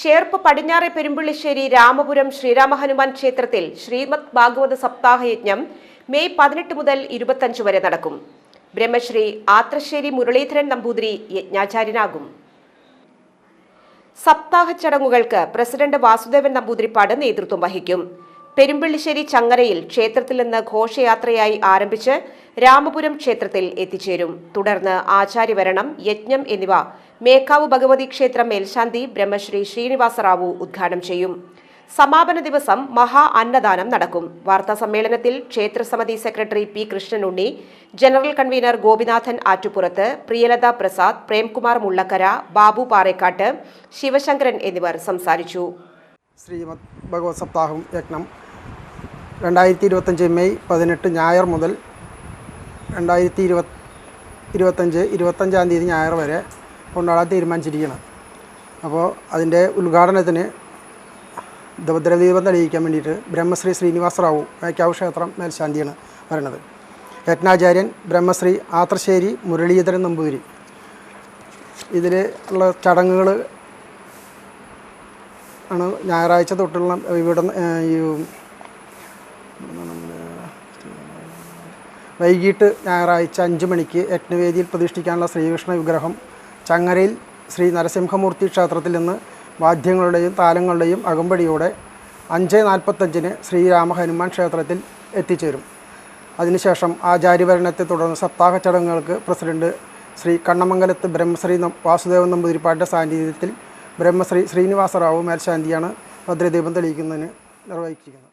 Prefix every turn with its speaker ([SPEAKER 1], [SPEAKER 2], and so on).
[SPEAKER 1] ചേർപ്പ് പടിഞ്ഞാറെ പെരുമ്പള്ളിശ്ശേരി രാമപുരം ശ്രീരാമഹനുമാൻ ക്ഷേത്രത്തിൽ ശ്രീമദ് ഭാഗവത സപ്താഹ യജ്ഞം മെയ് 18 മുതൽ 25 വരെ നടക്കും. ബ്രഹ്മശ്രീ ആത്രശ്ശേരി മുരളീധരൻ നമ്പൂതിരി യജ്ഞാചാര്യനാകും. സപ്താഹ ചടങ്ങുകൾക്ക് പ്രസിഡന്റ് വാസുദേവൻ നമ്പൂതിരിപ്പാട് നേതൃത്വം വഹിക്കും. പെരുമ്പള്ളിശ്ശേരി ചങ്ങരയിൽ ക്ഷേത്രത്തിൽ നിന്ന് ഘോഷയാത്രയായി ആരംഭിച്ച് രാമപുരം ക്ഷേത്രത്തിൽ എത്തിച്ചേരും. തുടർന്ന് ആചാര്യവരണം, യജ്ഞം എന്നിവ മേക്കാവ് ഭഗവതി ക്ഷേത്രം മേൽശാന്തി ബ്രഹ്മശ്രീ ശ്രീനിവാസറാവു ഉദ്ഘാടനം ചെയ്യും. സമാപന ദിവസം മഹാ അന്നദാനം നടക്കും. വാർത്താ സമ്മേളനത്തിൽ ക്ഷേത്രസമിതി secretary P Krishnanunni, general convenor Gopinathan Attupurath, Priyalatha Prasad, Premkumar Mullakkara, Babu Parekkattu, Sivasankaran എന്നിവർ സംസാരിച്ചു.
[SPEAKER 2] ശ്രീമദ് ഭഗവത് സപ്താഹം യജ്ഞം 2025 മെയ് 18 ഞായർ മുതൽ 2025 25-ാം തീയതി ഞായർ വരെ കൊണ്ടാടാൻ തീരുമാനിച്ചിരിക്കണം. അപ്പോൾ അതിൻ്റെ ഉദ്ഘാടനത്തിന് ഭദ്രദീപം തെളിയിക്കാൻ വേണ്ടിയിട്ട് ബ്രഹ്മശ്രീ ശ്രീനിവാസറാവു മേക്കാവ് ക്ഷേത്രം മേൽശാന്തിയാണ് വരുന്നത്. യജ്ഞാചാര്യൻ ബ്രഹ്മശ്രീ ആത്രശ്ശേരി മുരളീധരൻ നമ്പൂതിരി. ഇതിൽ ഉള്ള ചടങ്ങുകൾ ആണ് ഞായറാഴ്ച തൊട്ടുള്ള ഇവിടെ വൈകിട്ട് ഞായറാഴ്ച 5 മണിക്ക് യജ്ഞവേദിയിൽ പ്രതിഷ്ഠിക്കാനുള്ള ശ്രീകൃഷ്ണ വിഗ്രഹം ചങ്ങരയിൽ ശ്രീ നരസിംഹമൂർത്തി ക്ഷേത്രത്തിൽ നിന്ന് വാദ്യങ്ങളുടെയും താലങ്ങളുടെയും അകമ്പടിയോടെ 5:45 ശ്രീരാമ ഹനുമാൻ ക്ഷേത്രത്തിൽ എത്തിച്ചേരും. അതിനുശേഷം ആചാര്യവരണത്തെ തുടർന്ന് സപ്താഹ ചടങ്ങുകൾക്ക് പ്രസിഡന്റ് ശ്രീ കണ്ണമംഗലത്ത് ബ്രഹ്മശ്രീ വാസുദേവൻ നമ്പൂതിരിപ്പാടിൻ്റെ സാന്നിധ്യത്തിൽ ബ്രഹ്മശ്രീ ശ്രീനിവാസറാവു മേൽശാന്തിയാണ് ഭദ്രദീപം തെളിയിക്കുന്നതിന് നിർവഹിച്ചിരിക്കുന്നത്.